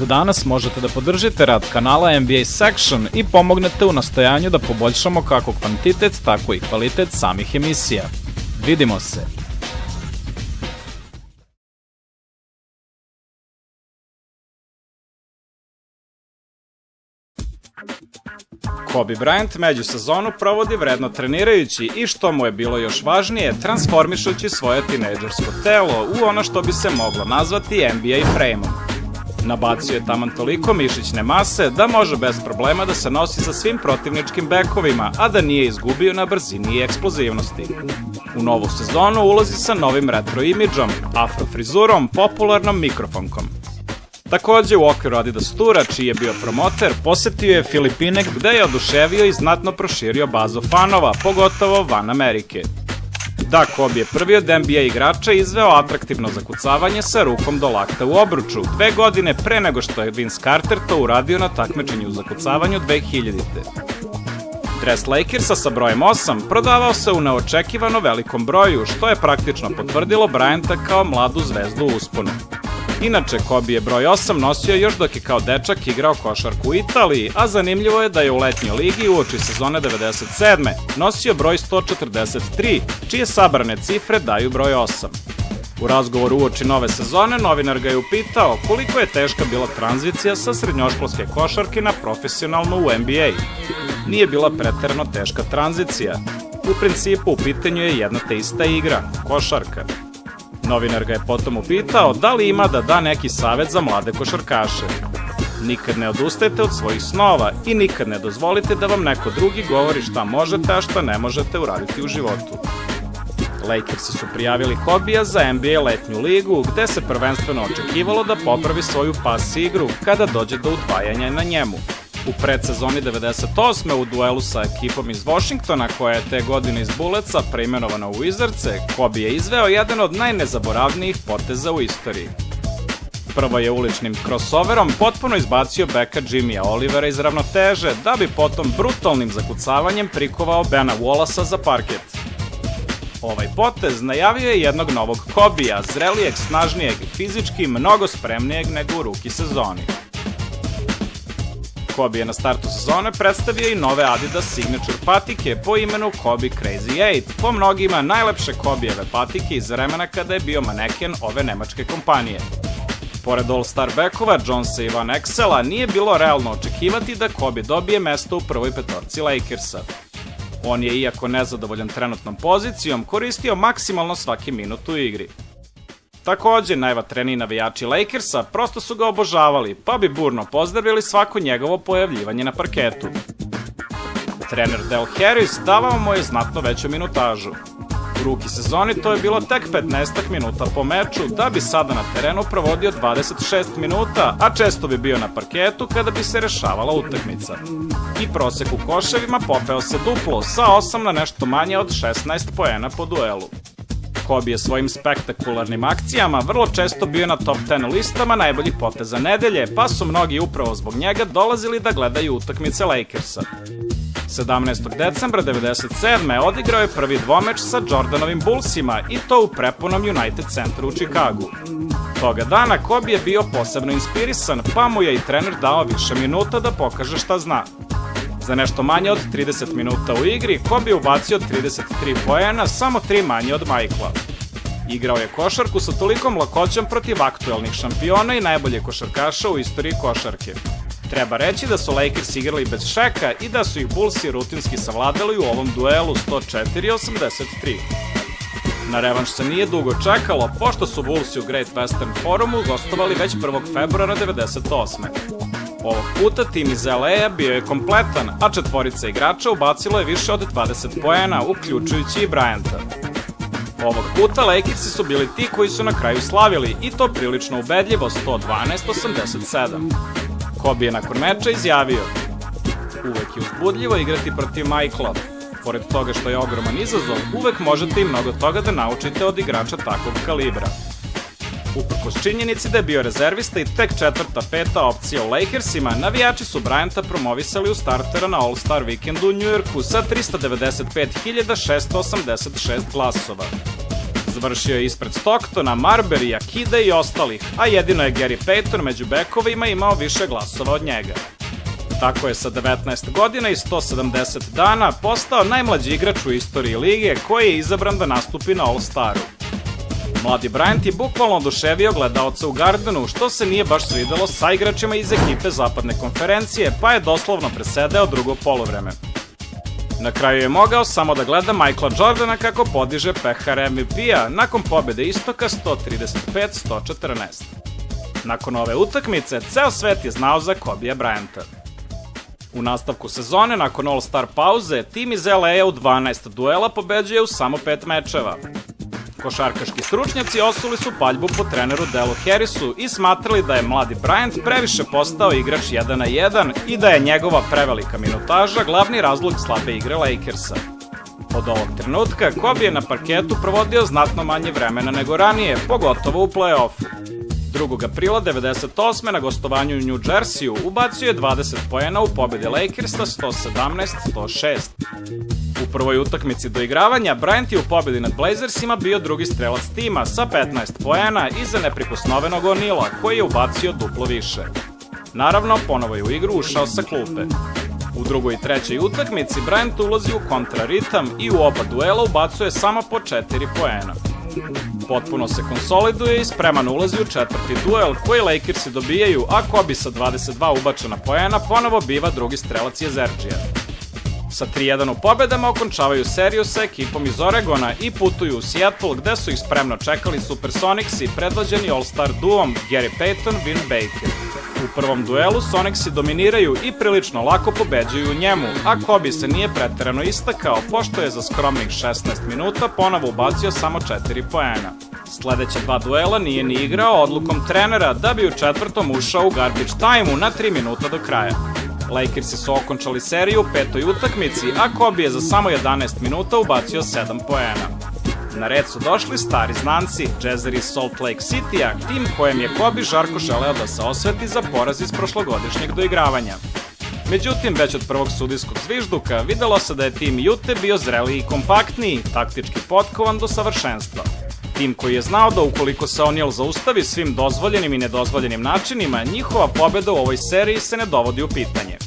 Od danas možete da podržite rad kanala NBA Section i pomognete u nastojanju da poboljšamo kako kvantitet, tako i kvalitet samih emisija. Vidimo se! Kobe Bryant međusezonu provodi vredno trenirajući i, što mu je bilo još važnije, transformišući svoje tinejdžersko telo u ono što bi se moglo nazvati NBA frame-om. Nabacio je taman toliko mišićne mase da može bez problema da se nosi sa svim protivničkim bekovima, a da nije izgubio na brzini i eksplozivnosti. U novu sezonu ulazi sa novim retro imidžom, afro frizurom, popularnom mikrofonkom. Takođe, u okviru Adidas Tura, čiji je bio promoter, posetio je Filipine gde je oduševio i znatno proširio bazu fanova, pogotovo van Amerike. Da, Kobe je prvi od NBA igrača izveo atraktivno zakucavanje sa rukom do lakta u obruču, 2 godine pre nego što je Vince Carter to uradio na takmičenju u zakucavanju 2000. Dres Lakersa sa brojem 8 prodavao se u neočekivano velikom broju, što je praktično potvrdilo Bryanta kao mladu zvezdu u usponu. Inače, Kobe je broj 8 nosio još dok je kao dečak igrao košarku u Italiji, a zanimljivo je da je u letnjoj ligi uoči sezone 97. nosio broj 143, čije sabrane cifre daju broj 8. U razgovoru uoči nove sezone, novinar ga je upitao koliko je teška bila tranzicija sa srednjoškolske košarke na profesionalnu u NBA. Nije bila preterano teška tranzicija. U principu, u pitanju je jedna te ista igra, košarka. Novinar ga je potom upitao da li ima da da neki savet za mlade košarkaše. Nikad ne odustajte od svojih snova i nikad ne dozvolite da vam neko drugi govori šta možete, a šta ne možete uraditi u životu. Lakersi su prijavili Kobija za NBA letnju ligu, gde se prvenstveno očekivalo da popravi svoju pas igru kada dođe do udvajanja na njemu. U predsezoni 98. u duelu sa ekipom iz Washingtona, koja je te godine iz Bulletsa preimenovana u Wizardse, Kobe je izveo jedan od najnezaboravnijih poteza u istoriji. Prvo je uličnim crossoverom potpuno izbacio beka Jimmya Olivera iz ravnoteže, da bi potom brutalnim zakucavanjem prikovao Bena Wallace za parket. Ovaj potez najavio je jednog novog Kobija, zrelijeg, snažnijeg, fizički mnogo spremnijeg nego u ruki sezoni. Kobe je na startu sezone predstavio i nove Adidas Signature patike po imenu Kobe Crazy 8, po mnogima najlepše Kobijeve patike iz vremena kada je bio maneken ove nemačke kompanije. Pored All-Star bekova, Jonesa i Van Exela, nije bilo realno očekivati da Kobe dobije mesto u prvoj petorci Lakersa. On je, iako nezadovoljan trenutnom pozicijom, koristio maksimalno svaki minut u igri. Takođe, najvatreniji navijači Lakersa prosto su ga obožavali, pa bi burno pozdravili svako njegovo pojavljivanje na parketu. Trener Del Harris davao mu je znatno veću minutažu. U ruki sezoni to je bilo tek 15 minuta po meču, da bi sada na terenu provodio 26 minuta, a često bi bio na parketu kada bi se rešavala utakmica. I prosek u koševima popeo se duplo, sa 8 na nešto manje od 16 poena po duelu. Kobe je svojim spektakularnim akcijama vrlo često bio na top 10 listama najboljih poteza nedelje, pa su mnogi upravo zbog njega dolazili da gledaju utakmice Lakersa. 17. decembra 1997. odigrao je prvi dvomeč sa Jordanovim Bullsima i to u prepunom United centru u Chicagu. Toga dana Kobe je bio posebno inspirisan, pa mu je i trener dao više minuta da pokaže šta zna. Za nešto manje od 30 minuta u igri, Kobe je ubacio 33 poena, samo 3 manje od Michaela. Igrao je košarku sa tolikom lakoćom protiv aktuelnih šampiona i najbolje košarkaša u istoriji košarke. Treba reći da su Lakers igrali bez Shaka i da su ih Bullsi rutinski savladali u ovom duelu 104-83. Na revanš se nije dugo čekalo, pošto su Bullsi u Great Western Forumu gostovali već 1. februara 1998. Ovog puta tim iz LA-a bio je kompletan, a četvorica igrača ubacilo je više od 20 poena, uključujući i Bryanta. Ovog puta Lakersi su bili ti koji su na kraju slavili, i to prilično ubedljivo 112-87. Kobe je nakon meča izjavio: "Uvek je uzbudljivo igrati protiv Michaela. Pored toga što je ogroman izazov, uvek možete i mnogo toga da naučite od igrača takvog kalibra." Uprkos činjenici da je bio rezervista i tek 4. 5. opcija u Lakersima, navijači su Bryanta promovisali u startera na All-Star vikendu u Njujorku sa 395.686 glasova. Završio je ispred Stocktona, Marburya, Kida i ostalih, a jedino je Gary Payton među bekovima imao više glasova od njega. Tako je sa 19 godina i 170 dana postao najmlađi igrač u istoriji lige koji je izabran da nastupi na All-Staru. Mladi Bryant je bukvalno oduševio gledaoca u Gardenu, što se nije baš svidelo sa igračima iz ekipe zapadne konferencije, pa je doslovno presedeo drugo poluvreme. Na kraju je mogao samo da gleda Michaela Jordana kako podiže pehar MVP-a nakon pobjede istoka 135-114. Nakon ove utakmice, ceo svet je znao za Kobija Bryanta. U nastavku sezone, nakon All-Star pauze, tim iz LA-a u 12 duela pobeđuje u samo 5 mečeva. Košarkaški stručnjaci osuli su paljbu po treneru Delu Harrisu i smatrali da je mladi Bryant previše postao igrač 1 na 1 i da je njegova prevelika minutaža glavni razlog slabe igre Lakersa. Od ovog trenutka, Kobe je na parketu provodio znatno manje vremena nego ranije, pogotovo u play-offu. 2. aprila 1998. na gostovanju u New Jerseyu ubacio je 20 poena u pobjedi Lakersa 117-106. U prvoj utakmici doigravanja, Bryant je u pobjedi nad Blazersima bio drugi strelac tima sa 15 poena iza neprikosnovenog O'Neala, koji je ubacio duplo više. Naravno, ponovo je u igru ušao sa klupe. U drugoj i trećoj utakmici Bryant ulazi u kontraritam i u oba duela ubacuje samo po 4 poena. Potpuno se konsoliduje i spreman ulazi u četvrti duel koji Lakersi dobijaju, a Kobe sa 22 ubačena poena ponovo biva drugi strelac jezerđija. Sa 3-1 u pobedama okončavaju seriju sa ekipom iz Oregona i putuju u Seattle gde su ih spremno čekali Supersonixi predvođeni All-Star duom Gary Payton-Vin Baker. U prvom duelu Sonixi dominiraju i prilično lako pobeđuju u njemu, a Kobe se nije preterano istakao pošto je za skromnih 16 minuta ponovo ubacio samo 4 poena. Sledeća dva duela nije ni igrao odlukom trenera da bi u četvrtom ušao u garbage time-u na 3 minuta do kraja. Lakersi su okončali seriju u petoj utakmici, a Kobe je za samo 11 minuta ubacio 7 poena. Na red su došli stari znanci, Jazzeri iz Salt Lake City-a, tim kojem je Kobe žarko želeo da se osveti za poraz iz prošlogodišnjeg doigravanja. Međutim, već od prvog sudijskog zvižduka videlo se da je tim Ute bio zreliji i kompaktniji, taktički potkovan do savršenstva. Tim koji je znao da ukoliko se O'Neal zaustavi svim dozvoljenim i nedozvoljenim načinima, njihova pobjeda u ovoj seriji se ne dovodi u pitanje.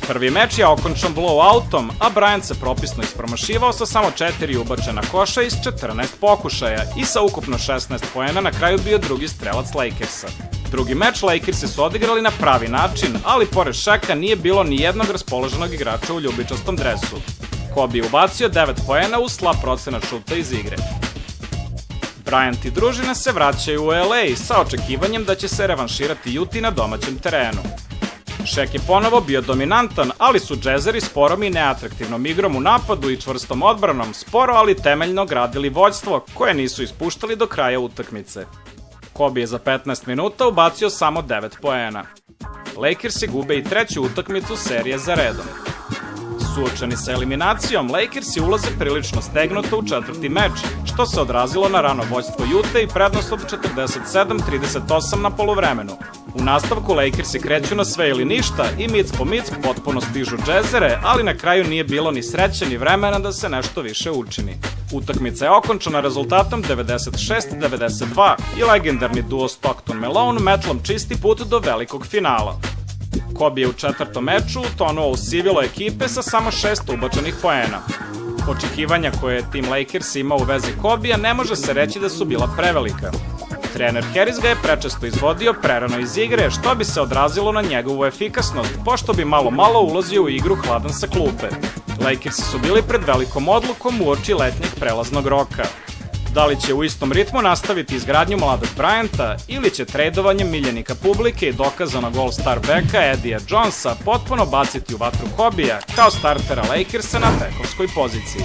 Prvi meč je okončan blowoutom, a Bryant se propisno ispromašivao sa samo 4 ubačena koša iz 14 pokušaja i sa ukupno 16 poena na kraju bio drugi strelac Lakersa. Drugi meč Lakersi su odigrali na pravi način, ali pored Shaka nije bilo ni jednog raspoloženog igrača u ljubičastom dresu. Kobe je ubacio 9 poena uz slab procenat šuta iz igre. Bryant i družina se vraćaju u LA sa očekivanjem da će se revanširati Uti na domaćem terenu. Shaq je ponovo bio dominantan, ali su Jazzeri sporom i neatraktivnom igrom u napadu i čvrstom odbranom sporo, ali temeljno gradili vođstvo koje nisu ispuštali do kraja utakmice. Kobe je za 15 minuta ubacio samo 9 poena. Lakersi gube i treću utakmicu serije za redom. Suočeni sa eliminacijom, Lakersi ulaze prilično stegnuto u četvrti meč, što se odrazilo na rano vođstvo Ute i prednost od 47-38 na poluvremenu. U nastavku Lakersi kreću na sve ili ništa i mic po mic potpuno stižu Jazzere, ali na kraju nije bilo ni sreće ni vremena da se nešto više učini. Utakmica je okončana rezultatom 96-92 i legendarni duo Stockton-Malone metlom čisti put do velikog finala. Kobe je u četvrtom meču utonuo u sivilo ekipe sa samo 6 ubačenih poena. Očekivanja koje je tim Lakers imao u vezi Kobija ne može se reći da su bila prevelika. Trener Harris ga je prečesto izvodio prerano iz igre, što bi se odrazilo na njegovu efikasnost, pošto bi malo ulazio u igru hladan sa klupe. Lakersi su bili pred velikom odlukom uoči letnjeg prelaznog roka. Da li će u istom ritmu nastaviti izgradnju mladog Bryanta ili će tradovanjem miljenika publike i dokazanog All-Star beka Eddie Jonesa potpuno baciti u vatru Kobija kao startera Lakersa na bekovskoj poziciji.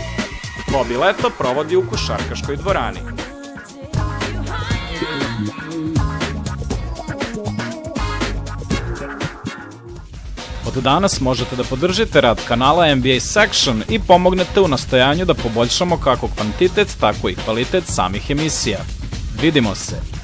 Kobe leto provodi u košarkaškoj dvorani. Od danas možete da podržite rad kanala NBA Section i pomognete u nastojanju da poboljšamo kako kvantitet, tako i kvalitet samih emisija. Vidimo se!